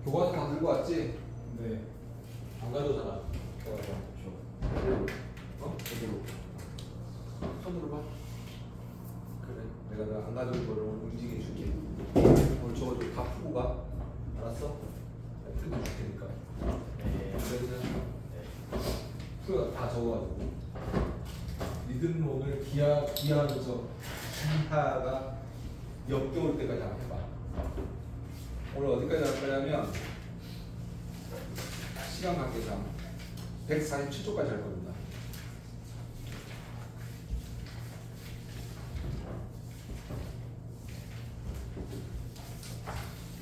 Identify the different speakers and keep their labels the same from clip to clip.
Speaker 1: 교과서 다 들고 왔지?
Speaker 2: 네.
Speaker 1: 안 가져오잖아.
Speaker 2: 그렇죠.
Speaker 1: 어? 제대로. 손으로 봐. 그래. 내가 안 가져올 거를 움직여 줄게. 오늘 저거 좀 다 풀고 가. 알았어? 풀고 줄 테니까.
Speaker 2: 네.
Speaker 1: 그러면 풀어 다 적어가지고. 니들은 오늘 기하하면서 기하가 역겨울 때까지 한번 해봐. 오늘 어디까지 할 거냐면 시간 관계상 147초까지 할 겁니다.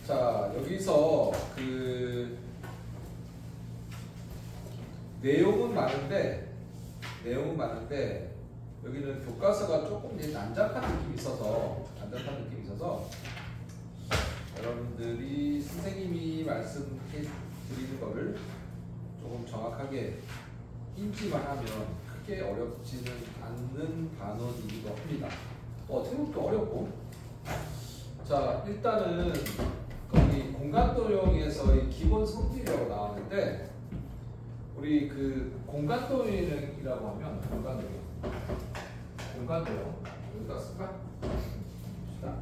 Speaker 1: 자, 여기서 그 내용은 많은데 여기는 교과서가 조금 이제 난잡한 느낌이 있어서 여러분들이 선생님이 말씀해 드리는 거를 조금 정확하게 인지만 하면 크게 어렵지는 않는 단원이기도 합니다. 어떻게 보면 또 어렵고. 자, 일단은 거기 공간도형에서의 기본 성질이라고 나왔는데 우리 그 공간도형이라고 하면 공간도형 여기다 쓸까? 봅시다.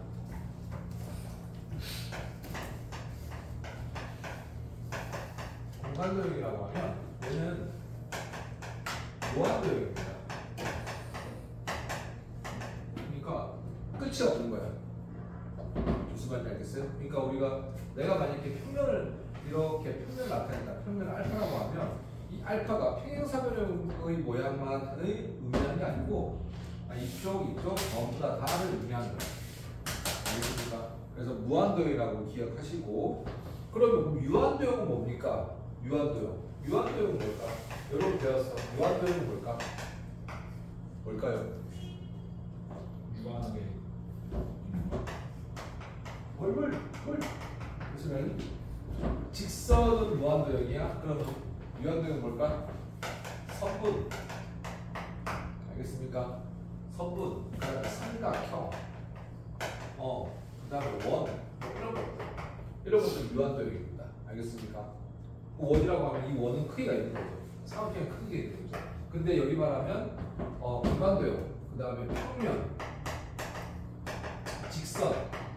Speaker 1: 공간도형이라고 하면 얘는 무한도형입니다. 그러니까 끝이 없는 거야. 무슨 말인지 알겠어요? 그러니까 우리가 내가 만약에 평면을 이렇게 평면을 나타낸다. 평면을 알파라고 하면 이 알파가 평행사변형의 모양만의 의미하는 게 아니고 이쪽 전부 다 다를 의미하는 거야. 알겠습니까? 그래서 무한도형이라고 기억하시고 그러면 유한도형은 뭡니까? 유한도형은 뭘까? 여러분 배웠어. 유한도형은 뭘까? 뭘까요?
Speaker 2: 유한하게.
Speaker 1: 뭘 무슨 직선은 무한도형이야? 그러면 유한도형은 뭘까? 선분. 알겠습니까? 선분. 그 다음에 삼각형. 그 다음에 원. 이런 것들 유한도형입니다. 알겠습니까? 원이라고 하면 이 원은 크기가 있는 거죠. 삼각형의 크기가 있는 거죠. 근데 여기 말하면 공간도형, 그 다음에 평면, 직선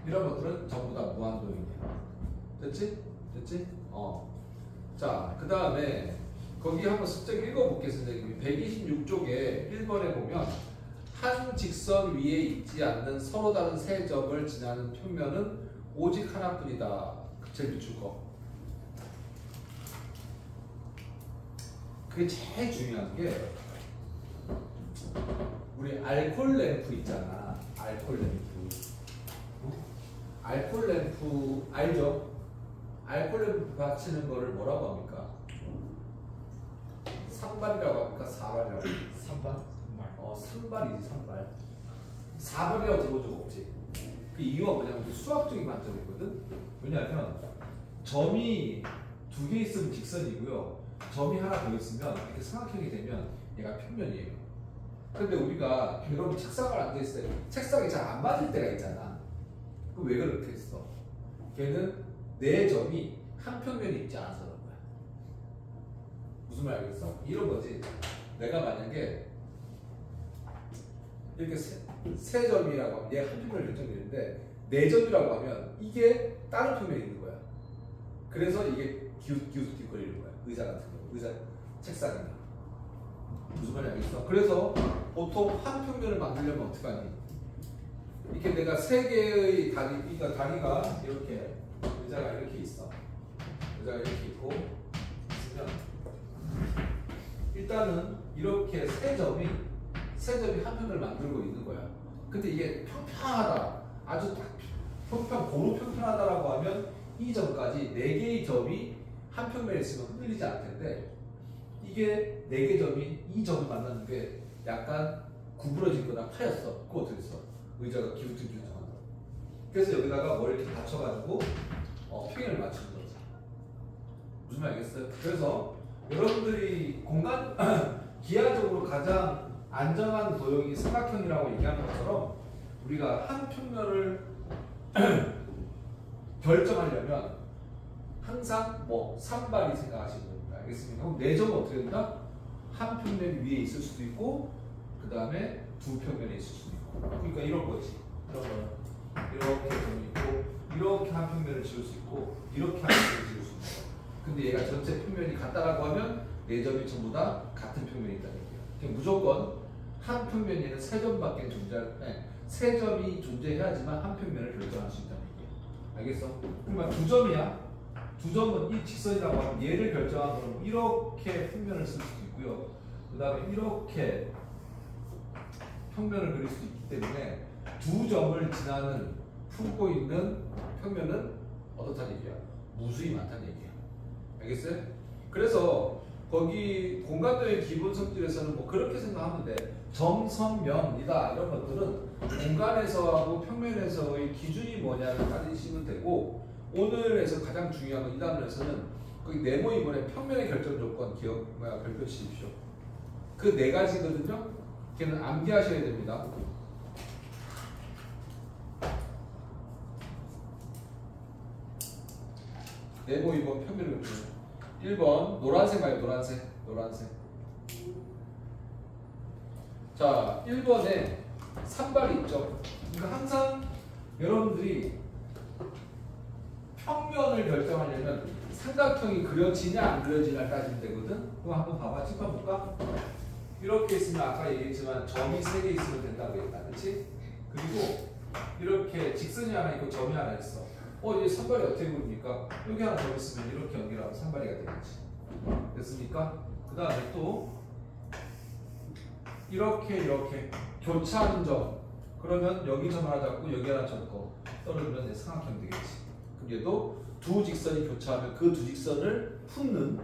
Speaker 1: 이런 것들은 전부 다 무한도형이야. 됐지? 자, 그 다음에 거기 한번 슬쩍 읽어볼게요, 선생님이. 126쪽에 1번에 보면 한 직선 위에 있지 않는 서로 다른 세 점을 지나는 평면은 오직 하나뿐이다. 제일 밑줄 거. 그게 제일 중요한 게 우리 알콜 램프 있잖아. 알콜 램프 알죠? 알콜 램프 받치는 거를 뭐라고 합니까? 산발이라고 합니까? 사발이라고 합니까?
Speaker 2: 산발?
Speaker 1: 산발이지, 산발. 사발이라고 들어본 적 없지? 그 이유가 뭐냐면 수학적인 관점이거든? 왜냐하면 점이 두 개 있으면 직선이고요. 점이 하나 더 있으면 이렇게 삼각형이 되면 얘가 평면이에요. 근데 우리가 여러분 책상을 앉아있을 때 책상이 잘 안 맞을 때가 있잖아. 그럼 왜 그렇게 했어? 걔는 네 점이 한 평면이 있지 않아서 그런 거야. 무슨 말 알겠어? 이런 거지. 내가 만약에 이렇게 세 점이라고 하면 얘 한 평면을 결정되는데 네 점이라고 하면 이게 다른 평면이 있는 거야. 그래서 이게 기웃기웃거리는 거야. 의자 같은 거. 의자, 책상이나. 무슨 말인지 알겠어? 그래서 보통 한 평면을 만들려면 어떻게 하니? 이렇게 내가 세 개의 다리, 그러니까 다리가 이렇게, 의자가 이렇게 있어. 의자가 이렇게 있고, 있으면, 일단은 이렇게 세 점이 한 평면을 만들고 있는 거야. 근데 이게 평평하다. 아주 딱 고루 평평하다라고 하면 이 점까지 네 개의 점이 한 평면에 있으면 흔들리지 않을 텐데, 이게 네 개 점이 이 점을 만났는데 약간 구부러지거나 파였어. 그거 어떻게 했어? 의자가 기우뚱기우뚱한다. 그래서 여기다가 뭘 이렇게 받쳐가지고 평행을 맞추는 거죠. 무슨 말 알겠어요? 그래서 여러분들이 공간 기하적으로 가장 안정한 도형이 삼각형이라고 얘기하는 것처럼 우리가 한 평면을 결정하려면 항상 뭐 산발이 생각하시면 됩니다. 알겠습니까? 그럼 네 점은 어떻게 된다? 한 평면이 위에 있을 수도 있고 그 다음에 두 평면에 있을 수도 있고 그러니까 이런 거지. 이런 거는 이렇게 점이 있고 이렇게 한 평면을 지을 수 있고 이렇게 한 평면을 지을 수 있고 근데 얘가 전체 평면이 같다라고 하면 네 점이 전부 다 같은 평면이 있다는 얘기야. 그러니까 무조건 한 평면에는 세 점밖에 세 점이 존재해야지만 한 평면을 결정할 수 있다는 얘기야. 알겠어? 그러면 두 점이야. 두 점은 이 직선이라고 하면 얘를 결정하면 이렇게 평면을 쓸 수도 있고요. 그 다음에 이렇게 평면을 그릴 수도 있기 때문에 두 점을 지나는 품고 있는 평면은 어떻다는 얘기야? 무수히 많다는 얘기야. 알겠어요? 그래서 거기 공간도의 기본 성질에서는 뭐 그렇게 생각하면 돼. 점, 선, 면이다 이런 것들은 공간에서하고 평면에서의 기준이 뭐냐를 따지시면 되고 오늘에서 가장 중요한 건 이 단원에서는 거기 네모 2번의 평면의 결정 조건 별표 치십시오. 그 네 가지거든요. 걔는 암기하셔야 됩니다. 네모 2번 평면의 결정. 1번 노란색 말고 노란색. 자 1번에 산발이 있죠. 그러니까 항상 여러분들이 평면을 결정하려면 삼각형이 그려지냐 안 그려지냐 따지면 되거든. 그럼 한번 봐봐. 짚어볼까? 이렇게 있으면 아까 얘기했지만 점이 3개 있으면 된다고 했다. 그렇지? 그리고 이렇게 직선이 하나 있고 점이 하나 있어. 이제 산발이 어떻게 그립니까? 여기 하나 점 있으면 이렇게 연결하면 산발이가 되겠지. 됐습니까? 그 다음에 또 이렇게 교차하는 점. 그러면 여기 점 하나 잡고 여기 하나 잡고 떨어지면 삼각형 되겠지. 그럼 얘도 두 직선이 교차하면 그 두 직선을 품는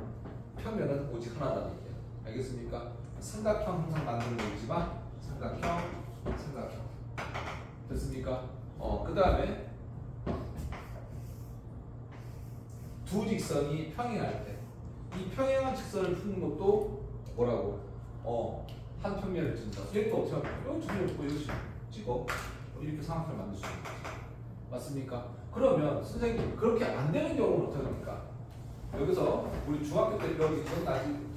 Speaker 1: 평면은 오직 하나라는 얘기야. 알겠습니까? 삼각형 항상 만드는 거지만 삼각형. 됐습니까? 그 다음에 두 직선이 평행할 때 이 평행한 직선을 푸는 것도 뭐라고? 한 평면을 찍는다. 얘도 어떻게 하면 여기 두 개를 찍고 여기 찍어 이렇게 삼각형을 만들 수 있는 거지. 맞습니까? 그러면 선생님 그렇게 안 되는 경우는 어떻게 합니까? 여기서 우리 중학교 때 여기 기억나는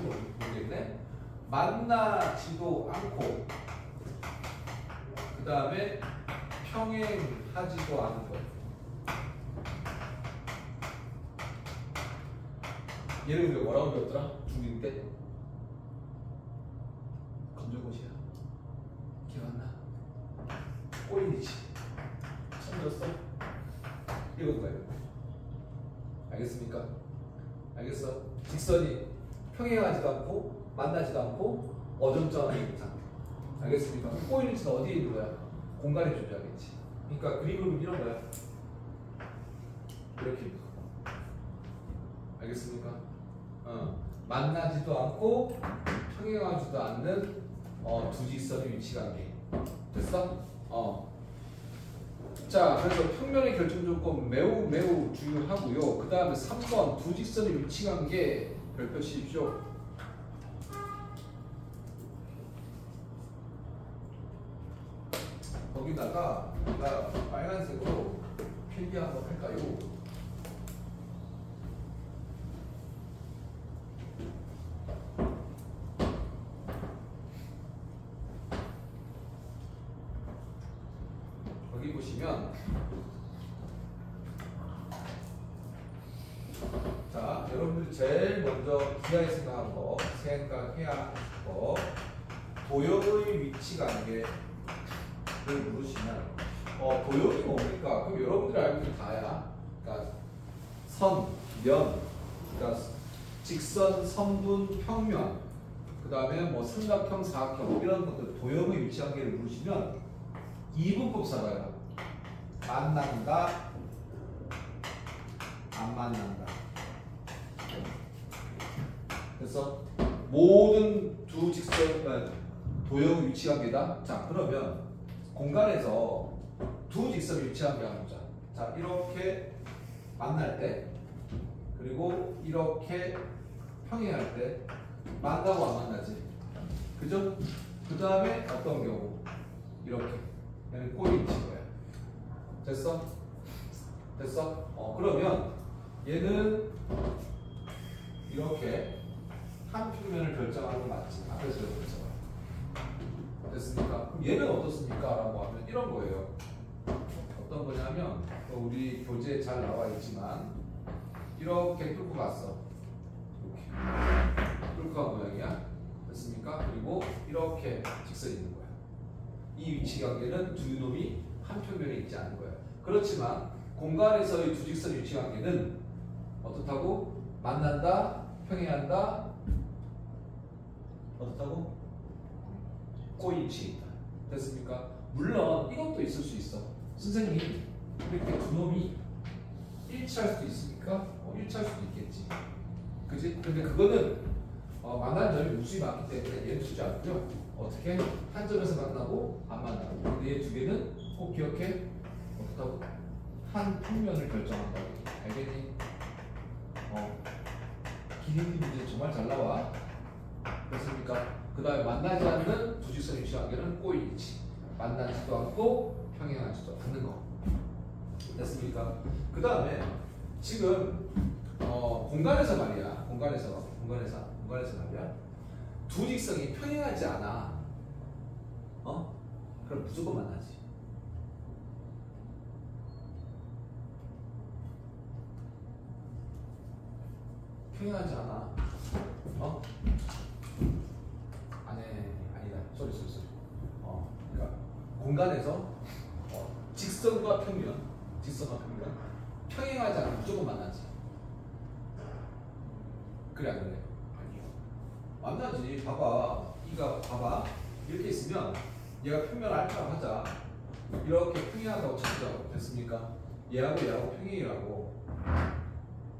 Speaker 1: 거 모르겠네. 만나지도 않고 그 다음에 평행하지도 않은 거. 얘를 우리가 뭐라고 배웠더라? 중1 때? 검정고시야. 기억 안 나? 꼬인이지. 처음 들었어? 이건 거예요. 알겠습니까? 알겠어? 직선이 평행하지도 않고 만나지도 않고 어정쩡하게 있는 상태. 알겠습니까? 꼬인 위치는 어디에 있는 거야? 공간에 존재하겠지. 그러니까 그림은 이런 거야. 이렇게 있는 거. 알겠습니까? 만나지도 않고 평행하지도 않는 두 직선의 위치관계. 됐어? 자, 그래서 평면의 결정 조건 매우 중요하고요. 그 다음에 3번 두 직선의 위치관계 별표 씌십시오. 거기다가 우리가 빨간색으로 필기 한번 할까요? 여기 보시면 자, 여러분들이 제일 먼저 기하에 생각해야 할 거 도형의 위치관계를 물으시면 도형이 뭡니까? 그럼 여러분들이 알고 있는 다야. 그러니까 선, 면, 그러니까 직선, 선분, 평면, 그 다음에 뭐 삼각형, 사각형 이런 것들 도형의 위치관계를 물으시면 이분법 써봐요. 만난다, 안 만난다. 그래서 모든 두 직선 도형 위치관계다. 자, 그러면 공간에서 두 직선 위치관계 한번 보자. 자, 이렇게 만날 때 그리고 이렇게 평행할 때 만나고 안 만나지. 그죠? 그 다음에 어떤 경우 이렇게 얘는 꼬리 위치인 거야. 됐어? 그러면 얘는 이렇게 한 평면을 결정하는 거 맞지? 앞에서 배웠죠. 됐습니까? 그럼 얘는 어떻습니까? 라고 하면 이런 거예요. 어떤 거냐면 우리 교재에 잘 나와 있지만 이렇게 뚫고 갔어. 이렇게 뚫고 간 모양이야. 됐습니까? 그리고 이렇게 직선이 있는 거야. 이 위치 관계는 두 놈이 한 평면에 있지 않은 거야. 그렇지만 공간에서의 두 직선의 위치 관계는 어떻다고? 만난다, 평행한다, 어떻다고? 꼬이치 있다. 됐습니까? 물론 이것도 있을 수 있어. 선생님, 이렇게 두 놈이 일치할 수도 있습니까? 일치할 수도 있겠지. 그지? 근데 그거는 만난 점이 무수히 많기 때문에 얘는 주지 않고요. 어떻게? 한 점에서 만나고 안 만나고. 근데 얘 두 개는 꼭 기억해. 어떻다고? 한 평면을 결정한다고. 알겠니? 기린이 문제 정말 잘 나와. 됐습니까? 그 다음에 만나지 않는 두 직선의 위치 관계는 꼬이치. 만나지도 않고 평행하지도 않는 거. 됐습니까? 그 다음에 지금 공간에서 말이야. 공간에서 말이야. 두 직선이 평행하지 않아. 그럼 무조건 만나지. 평행하지 않아. 아니다. 쏘리. 그러니까 공간에서 직선과 평면 평행하지 않으면 무조건 만나지. 그래 안 그래? 만나지. 봐봐. 이렇게 있으면 얘가 평면 알파라고 하자. 이렇게 평행하다고 찾자. 됐습니까? 얘하고 평행이라고.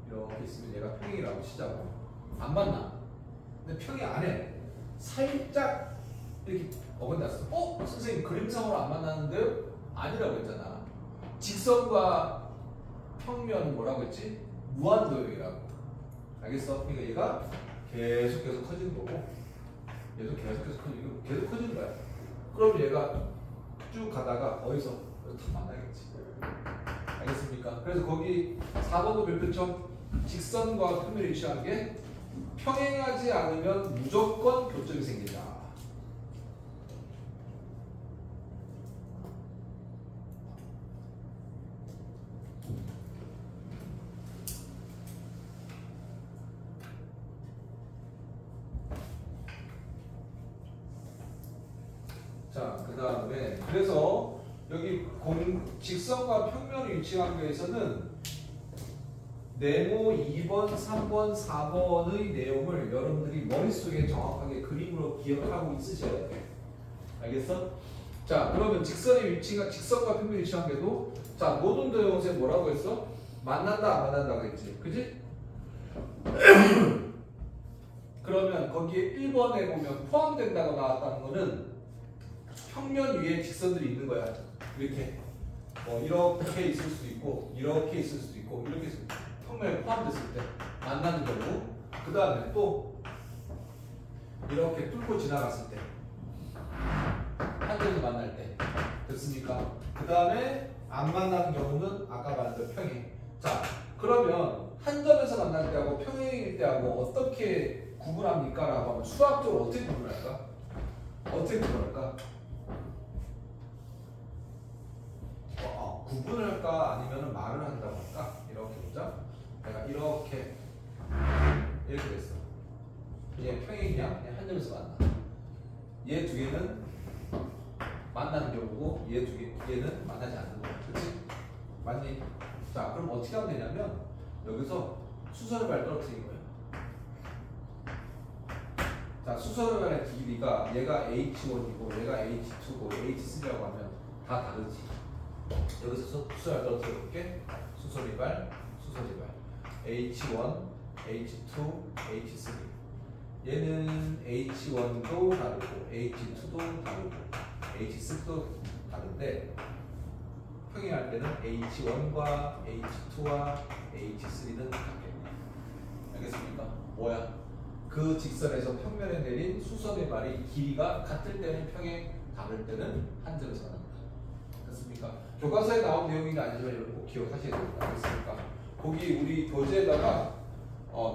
Speaker 1: 이렇게 있으면 얘가 평행이라고 치자고. 안 만나. 근데 평행 안 해. 살짝 이렇게 어긋났어. 선생님 그림상으로 안 만나는데 아니라고 했잖아. 직선과 평면 뭐라고 했지? 무한도형이라고. 알겠어? 그러니까 얘가 계속해서 커지는 거고 얘도 계속해서 커지는 거야. 그럼 얘가 쭉 가다가 어디서 다 만나겠지. 알겠습니까? 그래서 거기 4번도 별표점 직선과 평면이 위치한 게 평행하지 않으면 무조건 교점이 생긴다. 자, 그 다음에 그래서 여기 직선과 평면의 위치 관계에서는 네모 2번, 3번, 4번의 내용을 여러분들이 머릿속에 정확하게 그림으로 기억하고 있으셔야 돼. 알겠어? 자, 그러면 직선과 평면의 위치 관계도 자, 모든 도형에 뭐라고 했어? 만난다, 안 만난다고 했지. 그지? 그러면 거기에 1번에 보면 포함된다고 나왔다는 거는 평면 위에 직선들이 있는 거야. 이렇게. 이렇게 있을 수도 있고, 이렇게 있을 수도 있고, 이렇게 있을 수도 있고. 평면에 포함됐을 때 만나는 경우. 그 다음에 또 이렇게 뚫고 지나갔을 때 한 점에서 만날 때. 됐습니까? 그 다음에 안 만나는 경우는 아까 말한 평행. 자, 그러면 한 점에서 만날 때하고 평행일 때하고 어떻게 구분합니까? 라고 하면 수학적으로 어떻게 구분할까? 구분을 할까? 아니면 말을 한다고 할까? 이렇게 보자. 내가 이렇게 됐어. 얘 평행이야? 그냥 한 점에서 만나. 얘 두 개는 만나는 경우고 얘는 만나지 않는 거야. 그치? 맞니? 자, 그럼 어떻게 하면 되냐면 여기서 수선의 떨어뜨린 거야. 자, 수선의 발의 길이가 얘가 H1이고 얘가 H2고 H3라고 하면 다 다르지. 여기서 수선을 떨어뜨려볼게. 수선이발 H1, H2, H3. 얘는 H1도 다르고 H2도 다르고 H3도 다른데 평행할 때는 H1과 H2와 H3는 같겠네. 알겠습니까? 뭐야? 그 직선에서 평면에 내린 수선의 발이 길이가 같을 때는 평행, 다를 때는 한 점에서 만납니다. 됐습니까? 교과서에 나온 내용이 아니지만 여러분 꼭 기억하셔야 됩니다. 알겠습니까? 거기 우리 교재에다가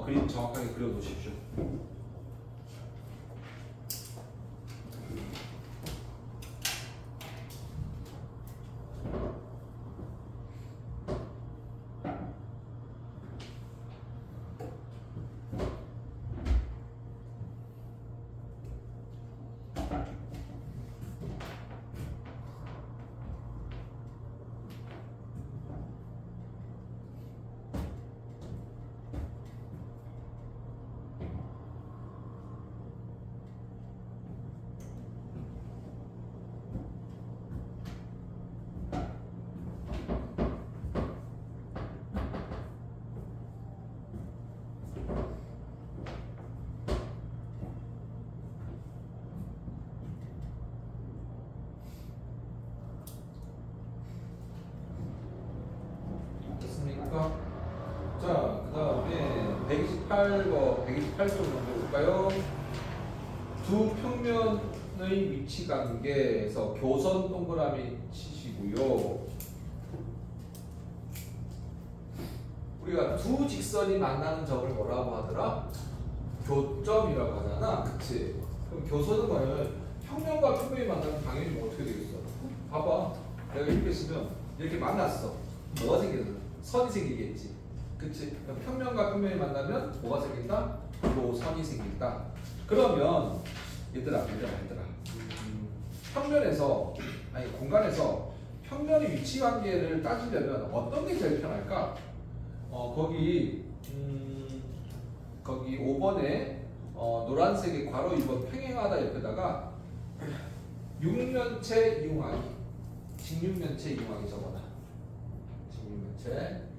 Speaker 1: 그림 정확하게 그려 놓으십시오. 자, 그 다음에 128쪽 먼저 볼까요? 두 평면의 위치 관계에서 교선 동그라미 치시고요. 우리가 두 직선이 만나는 점을 뭐라고 하더라? 교점이라고 하잖아. 그치? 그럼 교선은 뭐냐면 평면과 평면이 만나면 당연히 뭐 어떻게 되겠어? 봐봐. 내가 이렇게 쓰면 이렇게 만났어. 뭐가 생겼어? 선이 생기겠지. 그치? 그럼 평면과 평면이 만나면 뭐가 생긴다? 교선이 생긴다. 그러면 얘들아 평면에서 아니 공간에서 평면의 위치 관계를 따지려면 어떤 게 제일 편할까? 거기 5번에 노란색의 괄호 2번 평행하다 옆에다가 육면체 이용하기, 직육면체 이용하기 적어놔. 직육면체.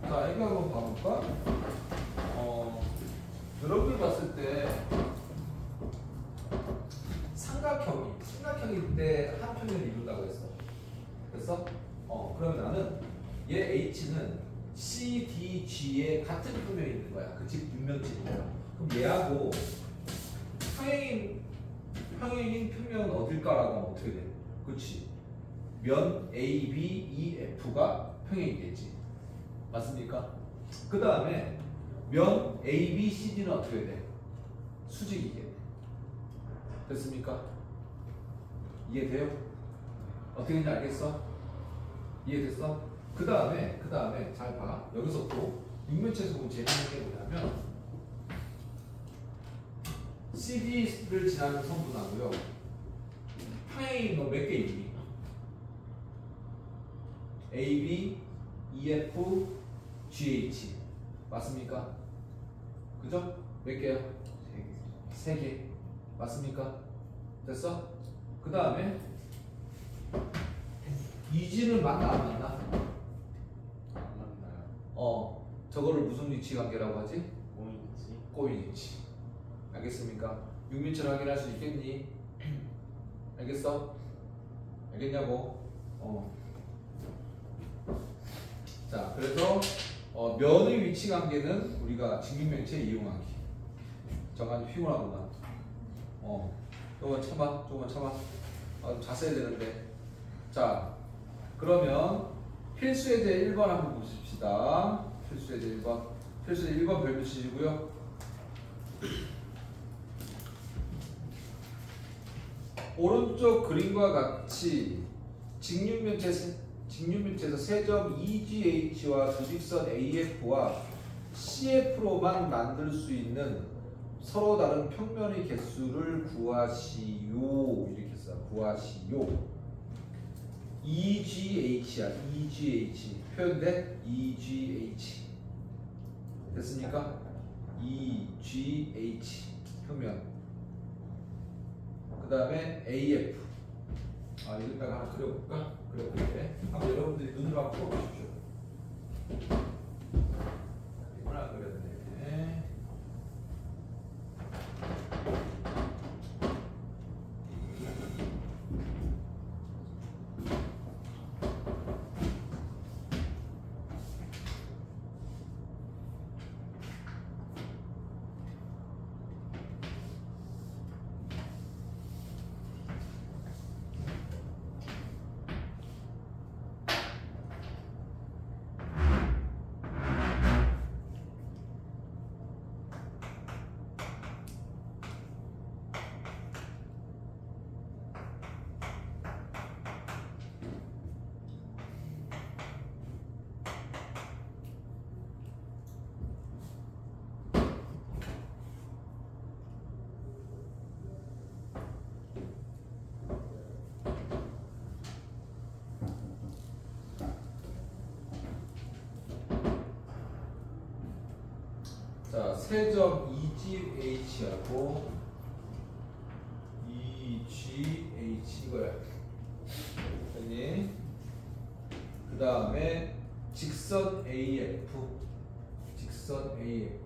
Speaker 1: 자, 이거 한번 봐볼까? 여러분들 봤을 때 삼각형일 때 한 평면을 이룬다고 했어. 그랬어? 그러면 나는 얘 H는 CDG의 같은 평면이 있는 거야. 그 집 육면체인 거야. 그럼 얘하고 평행인 평면은 어딜까라고 하면 어떻게 돼? 그렇지? 면 ABEF가 평행이겠지. 맞습니까? 그 다음에 면 ABCD는 어떻게 돼? 수직이겠네. 됐습니까? 이해돼요? 어떻게 되는지 알겠어? 이해됐어? 그 다음에 잘 봐. 여기서 또 육면체에서 보면 재밌는 게 뭐냐면 CD를 지나는 선분하고요. 평행인 너 몇 개 있니? AB, EF, GH 맞습니까? 그죠? 몇 개요? 3개 맞습니까? 됐어? 그 다음에 이지는 맞나 안 맞나?
Speaker 2: 안 맞나요?
Speaker 1: 저거를 무슨 위치 관계라고 하지?
Speaker 2: 꼬인지.
Speaker 1: 꼬인 위치. 알겠습니까? 육면체를 확인할 수 있겠니? 알겠어? 알겠냐고? 자, 그래서 면의 위치 관계는 우리가 직육면체 이용하기. 잠깐 피곤하구만. 조금만 참아. 좀 자세히 되는데. 자, 그러면 필수의 제 1번 한번 보십시다. 필수의 제 1번. 필수의 1번 별표 치시고요. 오른쪽 그림과 같이 직육면체에서 세점 EGH와 두직선 AF와 CF로만 만들 수 있는 서로 다른 평면의 개수를 구하시오. 이렇게 써. 구하시오. EGH야. EGH. 표현돼? EGH. 됐습니까? EGH. 평면. 그 다음에 AF. 여기다가 하나 그려볼까? 그려볼게. 한번 여러분들이 눈으로 한번 풀어보십시오. 이걸 하나 그렸네. 세점 EGH하고 EGH 이거야. 여기 그 다음에 직선 AF, 직선 AF,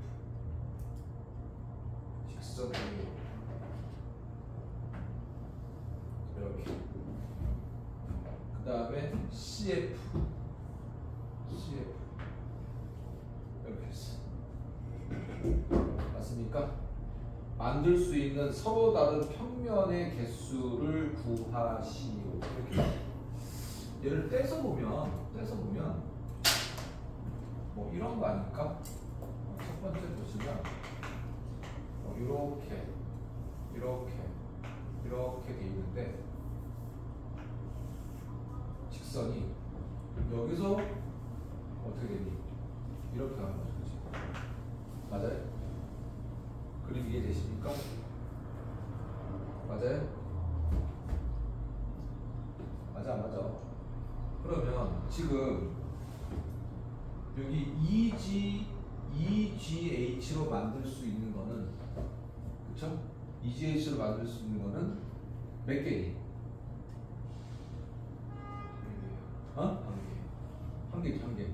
Speaker 1: 직선 AF 이렇게. 그 다음에 CF, CF 이렇게 했어. 맞습니까? 만들 수 있는 서로 다른 평면의 개수를 구하시오. 이렇게. 얘를 떼서 보면 뭐 이런 거 아닐까? 첫 번째 보시면 이렇게 돼 있는데 직선이 여기서 어떻게 되니? 이렇게 가는 거죠, 그렇지? 맞아요? 그림 이해되십니까? 맞아요? 맞아, 안 맞아? 그러면 지금 여기 EGH로 만들 수 있는 거는, 그쵸? EGH로 만들 수 있는 거는 몇 개니? 어? 한 개지, 한 개.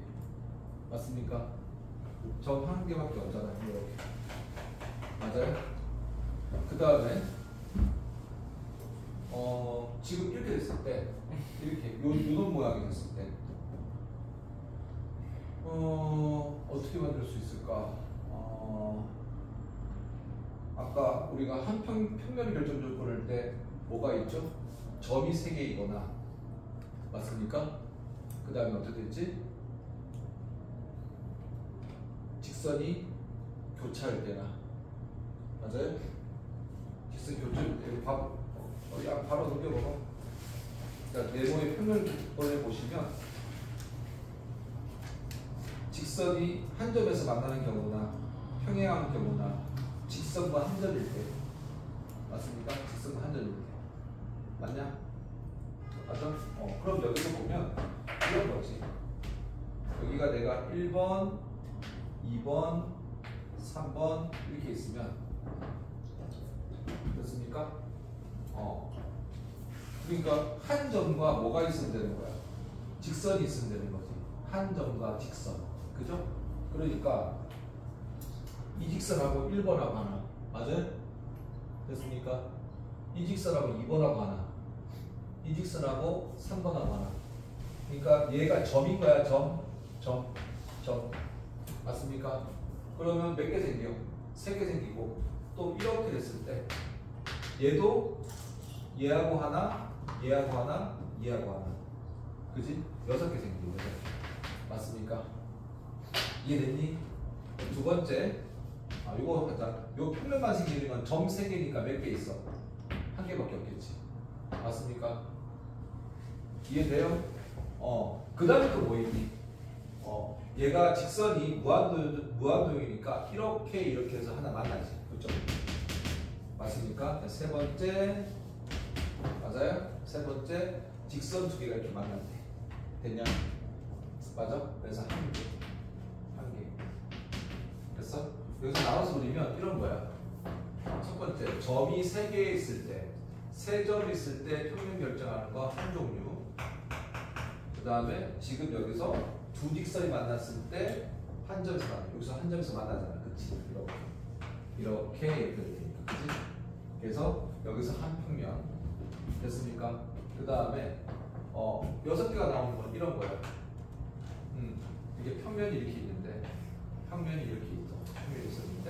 Speaker 1: 맞습니까? 점 한 개밖에 없잖아. 이렇게. 맞아요? 그 다음에 지금 이렇게 됐을 때, 이렇게 요런 모양이 됐을 때 어떻게 만들 수 있을까? 아까 우리가 한 평면 결정 조건을 때 뭐가 있죠? 점이 3개이거나, 맞습니까? 그 다음에 어떻게 됐지? 직선이 교차할 때나, 맞아요? 직선 교차할 때 바로 넘겨보고. 자, 네모의 평면 조건을 보시면 직선이 한 점에서 만나는 경우나 평행한 경우나 직선과 한 점일 때, 맞습니까? 직선과 한 점일 때 맞냐? 맞죠? 그럼 여기서 보면 이런 거지. 여기가 내가 1번, 2번, 3번 이렇게 있으면 됐습니까? 그러니까 한 점과 뭐가 있으면 되는 거야? 직선이 있으면 되는 거지. 한 점과 직선. 그죠? 그러니까 이 직선하고 1번하고 하나. 맞아요? 됐습니까? 이 직선하고 2번하고 하나. 이 직선하고 3번하고 하나. 그러니까 얘가 점인 거야. 점. 맞습니까? 그러면 몇 개 생겨? 3개 생기고, 또 이렇게 됐을 때 얘도 얘하고 하나, 얘하고 하나, 얘하고 하나. 그지? 6개 생기고. 맞습니까? 이해됐니? 두 번째, 요거 하자. 요 평면만 생기면 점 3개니까 몇 개 있어? 1개밖에 없겠지. 맞습니까? 이해돼요? 그 다음에 또 뭐 있니? 얘가 직선이 무한도형이니까 이렇게 해서 하나 만나지. 그죠? 맞습니까? 세 번째, 맞아요? 세 번째, 직선 2개가 이렇게 만난대. 됐냐? 맞아? 그래서 한 개. 됐어? 여기서 나눠서 그리면 이런 거야. 첫 번째, 점이 3개 있을 때, 3점 있을 때 평면 결정하는 거 한 종류. 그 다음에 지금 여기서 두 직선이 만났을 때 한 점에서 만나. 여기서 한 점에서 만나잖아. 그치? 이렇게 되니까. 그치? 그래서 여기서 한 평면. 됐습니까? 그 다음에 6개가 나오는 건 이런 거야. 이게 평면이 이렇게 있는데, 평면이 이렇게 있어. 평면이 있었는데,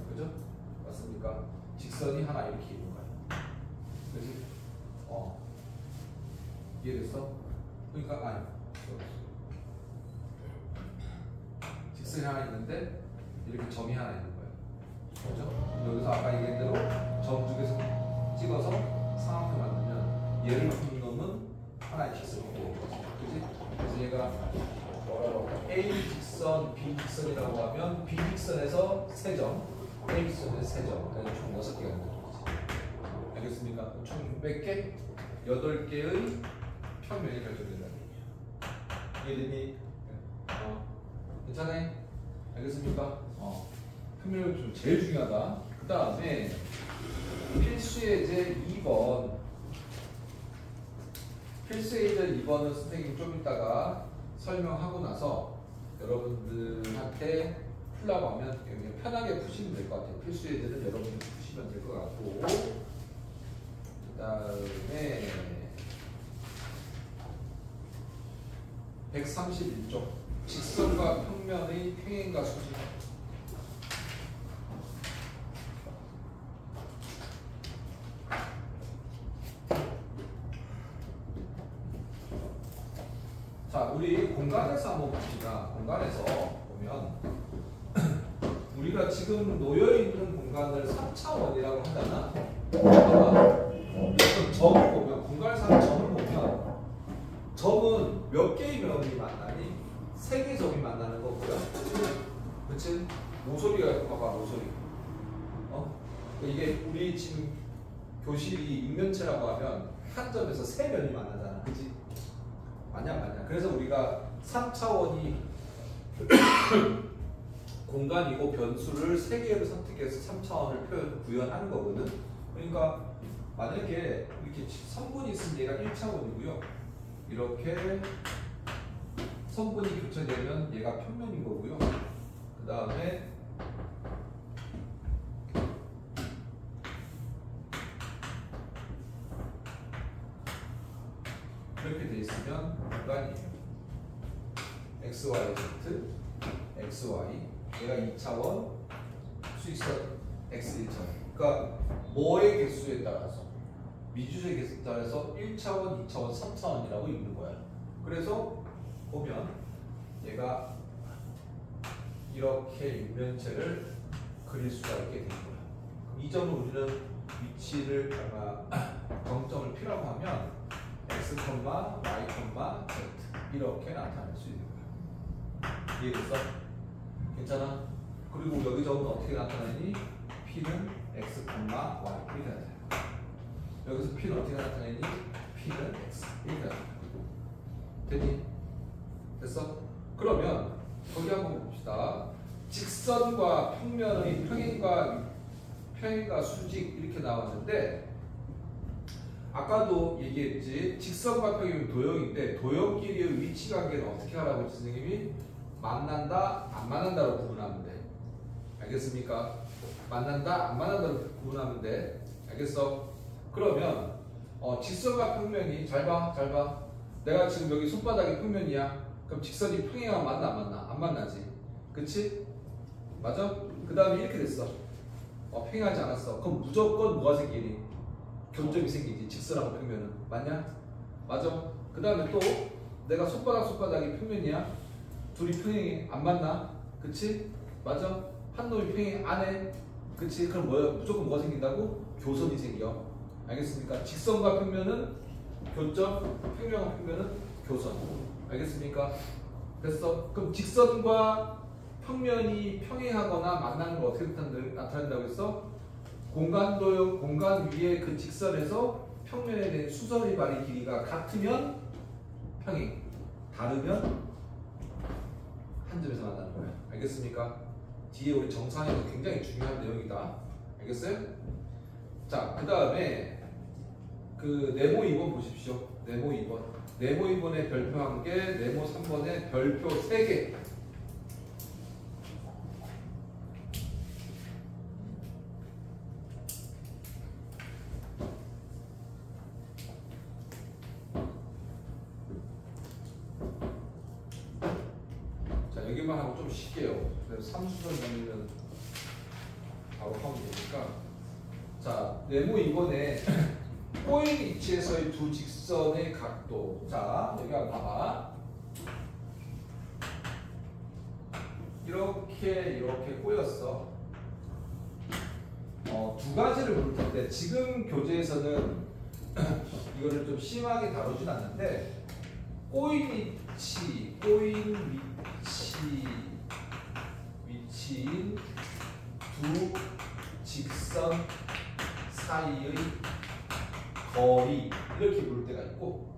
Speaker 1: 그죠? 맞습니까? 직선이 하나 이렇게 있는 거야. 그지? 이해됐어? 그러니까 아니, 직선이 하나 있는데 이렇게 점이 하나 있는 거예요. 그죠? 여기서 아까 얘기한 대로 점 쪽에서 찍어서 삼각형 만들면 얘를 푼 놈은 하나 이렇게 쓸 거고, 그지? 그래서 얘가 뭐라고 A 직선, B 직선이라고 하면 B 직선에서 3점, A 직선에서 3점, 그래서 총 6개가 되는 거지. 알겠습니까? 총 몇 개? 8개의 평면이 결정된다는 얘기야. 이해되니? 괜찮아요? 알겠습니까? 평면이 좀 제일 중요하다. 그 다음에 필수예제 2번. 필수예제 2번은 선생님이 좀 이따가 설명하고 나서 여러분들한테 풀라고 하면 그냥 편하게 푸시면 될 것 같아요. 필수예제는 여러분이 푸시면 될 것 같고, 그 다음에 131쪽 직선과 평면의 평행과 수직. 자, 우리 공간에서 한번 봅시다. 공간에서 보면 우리가 지금 놓여있는 공간을 3차원이라고 하잖아. 점을 보면, 공간에서 하는 점을 보면 점은 몇 개의 면이 만나니? 3개의 점이 만나는 거고요. 그치? 모서리가 봐봐, 모서리. 이게 우리 지금 교실이 육면체라고 하면 한 점에서 3면이 만나잖아. 그치? 맞냐. 그래서 우리가 3차원이 공간이고 변수를 3개를 선택해서 3차원을 구현하는 거거든. 그러니까 만약에 이렇게 선분이 있으면 얘가 1차원이고요. 이렇게 선분이 교차되면 얘가 평면인 거고요. 그 다음에 이렇게 돼 있으면 공간이에요. x, y, z, x, y. 얘가 2차원, 수직선 x 1차원. 그러니까 뭐의 개수에 따라서, 미주의 개수에 따라서 1차원, 2차원, 3차원이라고 읽는 거야. 그래서 보면 얘가 이렇게 육면체를 그릴 수가 있게 된 거야. 그럼 이 점을 우리는 위치를 정점을 P라고 하면 x, y, z 이렇게 나타낼 수 있는 거야. 이해됐어? 괜찮아? 그리고 여기 점은 어떻게 나타내니? P는 x, y 이렇게 나타내. 여기서 P는 어떻게 나타내니? P는 x 이렇게 나타내. 됐니? 됐어? 그러면 거기 한번 봅시다. 직선과 평면의 평행과 수직 이렇게 나왔는데, 아까도 얘기했지. 직선과 평행은 도형인데 도형끼리의 위치관계는 어떻게 하라고 했지 선생님이? 만난다, 안 만난다로 구분하면 돼. 알겠습니까? 만난다, 안 만난다로 구분하면 돼. 알겠어? 그러면 직선과 평면이 잘 봐. 내가 지금 여기 손바닥이 평면이야. 그럼 직선이 평행하면 만나, 안 만나? 안 만나지. 그치? 맞아? 그 다음에 이렇게 됐어. 평행하지 않았어. 그럼 무조건 뭐가 생기니? 교점이 생기지. 직선하고 평면은. 맞냐? 맞아? 그 다음에 또 내가 손바닥이 평면이야. 둘이 평행해. 안 만나? 그치? 맞아? 한 놈이 평행 안 해. 그치? 그럼 뭐야? 무조건 뭐가 생긴다고? 교선이 생겨. 알겠습니까? 직선과 평면은 교점, 평면과 평면은 교선. 알겠습니까? 됐어? 그럼 직선과 평면이 평행하거나 만나는 거 어떻게 나타낸다고 했어? 공간도요, 공간 위에 그 직선에서 평면에 대한 수선의 발의 길이가 같으면 평행, 다르면 한 점에서 만나는 거야. 알겠습니까? 뒤에 우리 정상에서 굉장히 중요한 내용이다. 알겠어요? 자, 그 다음에 그 네모 2번 보십시오. 네모 2번. 네모 2번의 별표 1개, 네모 3번의 별표 3개. 여기만 하고 좀 쉴게요. 그래서 3수선 정리는 바로 하면 되니까. 자, 네모 2번에 꼬인 위치에서의 두 직선의 각도. 자, 여기 한번 봐봐. 이렇게 꼬였어. 두 가지를 볼 텐데 지금 교재에서는 이거를 좀 심하게 다루진 않는데, 꼬인 위치인 두 직선 사이의 거리 이렇게 볼 때가 있고,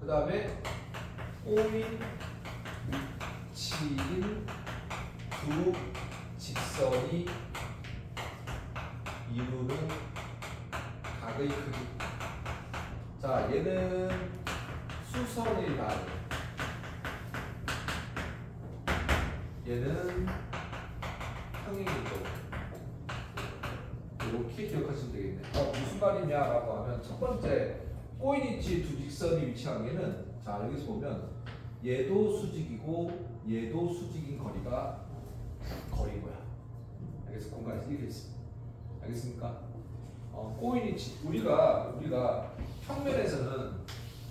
Speaker 1: 그 다음에 꼬인 위치인 두 직선 직선이 이루는 각의 크기. 자, 얘는 수선의 발. 얘는 평행이동. 이렇게 기억하시면 되겠네. 무슨 말이냐라고 하면 첫 번째 꼬인위치 두 직선이 위치한 게는 자 여기서 보면 얘도 수직이고 얘도 수직인 거리가 거리인 거야. 알겠어? 공간에서 이렇게 있어. 알겠습니까? 꼬인위치 우리가 평면에서는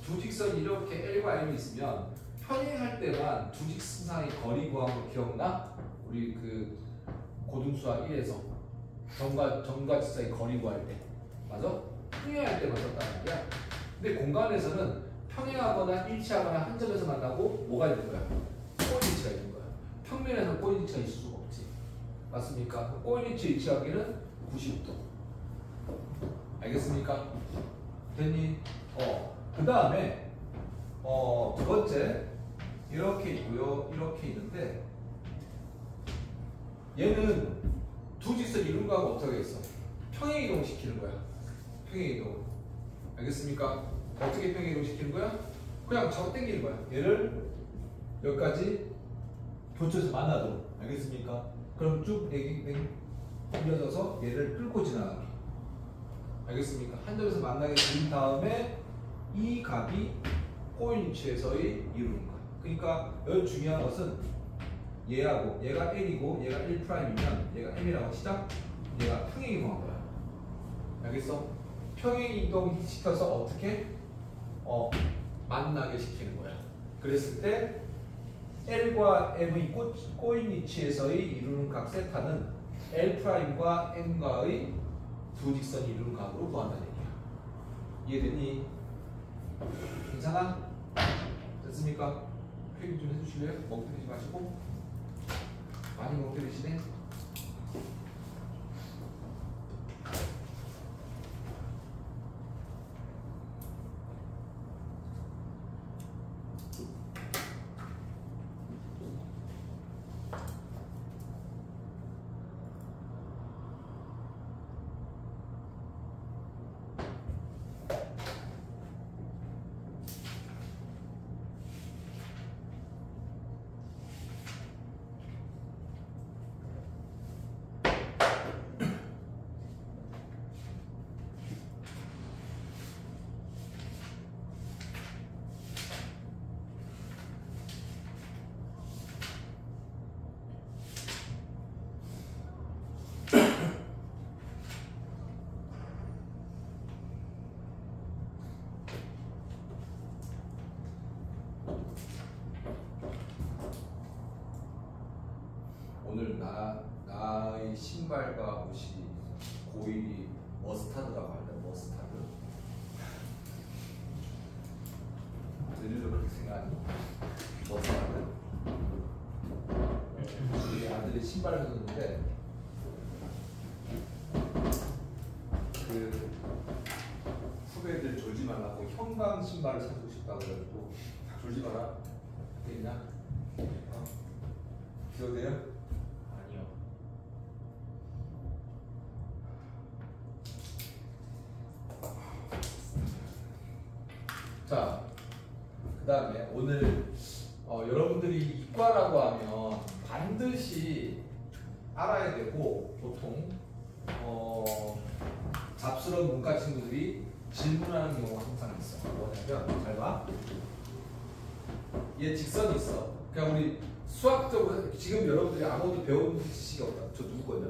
Speaker 1: 두 직선이 이렇게 L과 M이 있으면 평행할 때만 두 직선 사이 거리 구한 거 기억나? 우리 그 고등수학 1에서 점과 직선의 거리 구할 때 맞아? 평행할 때만 썼단 말이야. 근데 공간에서는 평행하거나 일치하거나 한 점에서 만나고 뭐가 있는 거야? 꼬인위치가 있는 거야. 평면에서 꼬인위치가 있을 수가 없지. 맞습니까? 꼬인위치 위치하기는 90도. 알겠습니까? 됐니? 그 다음에 두 번째 이렇게 있고요. 이렇게 있는데 얘는 두 직선 이룬 거하고 어떻게 했어? 평행이동 시키는 거야. 평행이동. 알겠습니까? 어떻게 평행이동 시키는 거야? 그냥 잡아 당기는 거야. 얘를 여기까지 교차에서 만나도록. 알겠습니까? 그럼 쭉 이어져서 얘를 끌고 지나가기. 알겠습니까? 한 점에서 만나게 된 다음에 이 각이 꼬인위치에서의 이루는 거야. 그러니까 여기 중요한 것은 얘하고 얘가 L이고 얘가 1'이면 얘가 M이라고 시작. 얘가 평행이동한 거야. 알겠어? 평행이동 시켜서 어떻게? 만나게 시키는 거야. 그랬을 때 L과 M의 꼬인 위치에서의 이루는 각 세타는 L'과 M과의 두 직선이 이루는 각으로 구한다는 얘기야. 이해됐니? 괜찮아? 됐습니까? 표기 좀 해주실래요? 멍 때리지 마시고. 많이 멍 때리시네? 오늘 나의 신발과 옷이 고일이 머스타드라고 할때 머스타드. 너희도 그렇게 생각하니? 머스타드. 우리 아들이 신발을 샀는데 그 후배들 졸지 말라고 형광 신발을 사주고 싶다고 그래가지고 졸지 마라. 되겠냐? 기억돼요?
Speaker 2: 아니요.
Speaker 1: 자, 그 다음에 오늘 여러분들이 이과라고 하면 반드시 알아야 되고 보통 잡스러운 문과 친구들이 질문하는 경우가 항상 있어. 뭐냐면 잘 봐. 얘 직선이 있어. 그냥 우리 수학적으로 지금 여러분들이 아무도 배운 지식이 없다. 저 누구 거냐?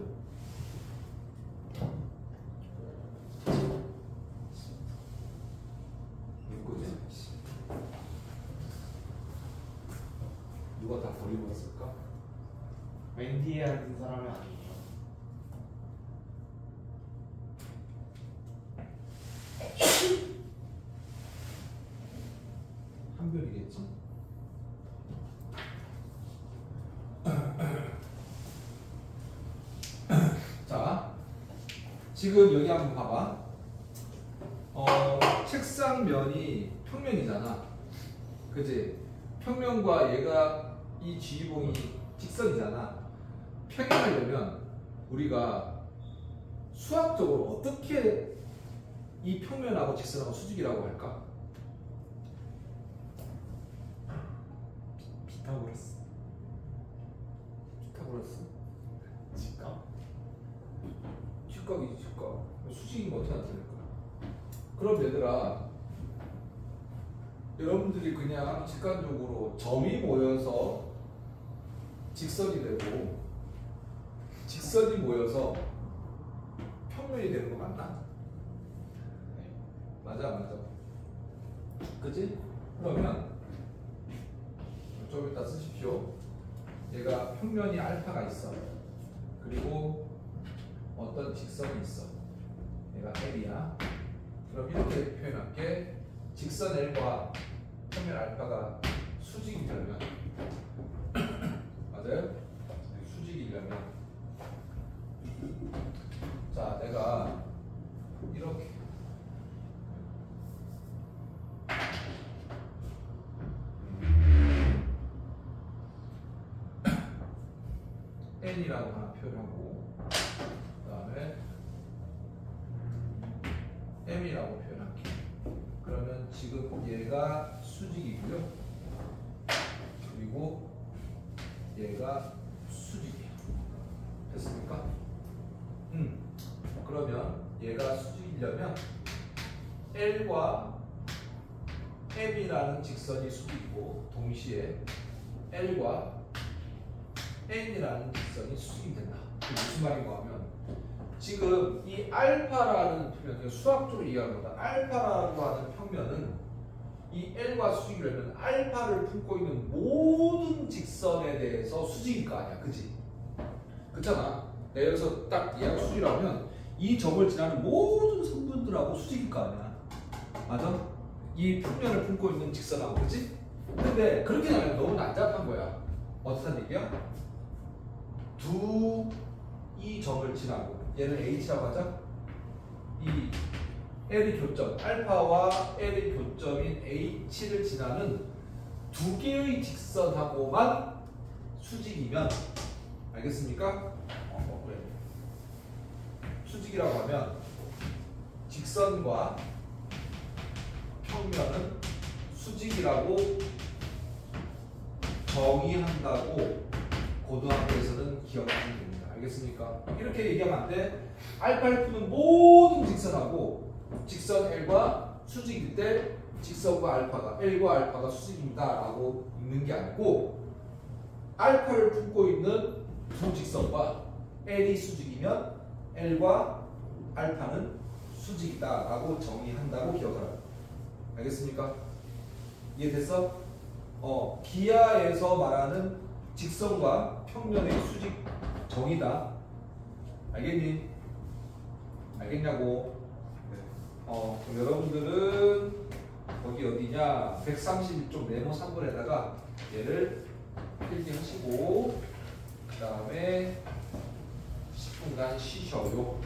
Speaker 1: 누구 거지? 누가 다 버리고 갔을까?
Speaker 2: 웬디에 앉은 사람이 아니에요.
Speaker 1: 한별이겠지. 자, 지금 여기 한번 봐봐. 책상 면이 평면이잖아. 그치? 평면과 얘가 이 지휘봉이 직선이잖아. 평행하려면 우리가 수학적으로 어떻게 이 평면하고 직선하고 수직이라고 할까?
Speaker 2: 피타고라스.
Speaker 1: 피타고라스?
Speaker 2: 직각.
Speaker 1: 직각이지 직각. 수직이면 어떻게 나타낼까? 그럼 얘들아, 여러분들이 그냥 직관적으로 점이 모여서 직선이 되고 직선이 모여서 평면이 되는 거 맞나?
Speaker 2: 네.
Speaker 1: 맞아. 그치? 그러면 좀 이따 쓰십시오. 얘가 평면이 알파가 있어. 그리고 어떤 직선이 있어. 얘가 L이야. 그럼 이렇게 표현할게. 직선 L과 평면 알파가 수직이려면 맞아요? 수직이려면 자, 내가 이렇게 n이라고 하나 표현하고 그 다음에 m이라고 표현할게. 그러면 지금 얘가 수직이고요. 그리고 얘가 수직이에요. 됐습니까? 그러면 얘가 수직이려면 L과 M이라는 직선이 수직이고 동시에 L과 N이라는 직선이 수직이 된다. 그게 무슨 말인가 하면 지금 이 알파라는 평면, 수학적으로 이해하는 거다. 알파라고 하는 평면은 이 L과 수직이려면 알파를 품고 있는 모든 직선에 대해서 수직일 거 아니야. 그치? 그렇잖아. 내가 여기서 딱 얘가 수직이라면 이 점을 지나는 모든 성분들하고 수직일 거 아니야. 맞아? 이 평면을 품고 있는 직선하고. 그치? 근데 그렇게 나면 너무 난잡한 거야. 어떻다는 얘기야? 이 점을 지나고 얘는 H라고 하자. 이 L이 교점, 알파와 L의 교점인 H를 지나는 두 개의 직선하고만 수직이면 알겠습니까? 그래. 수직이라고 하면 직선과 평면은 수직이라고 정의한다고 고등학교에서는 기억하시면 됩니다. 알겠습니까? 이렇게 얘기하면 안 돼. 알파를 푸는 모든 직선하고 직선 L과 수직일 때 직선과 알파가 L과 알파가 수직입니다 라고 읽는 게 아니고 알파를 품고 있는 두 직선과 L이 수직이면 L과 알파는 수직이다 라고 정의한다고 기억하라. 알겠습니까? 이해됐어? 기하에서 말하는 직선과 평면의 수직 정의다. 알겠니? 알겠냐고? 그럼 여러분들은 거기 어디냐? 131쪽 네모 3번에다가 얘를 필기하시고 그 다음에 10분간 쉬셔요.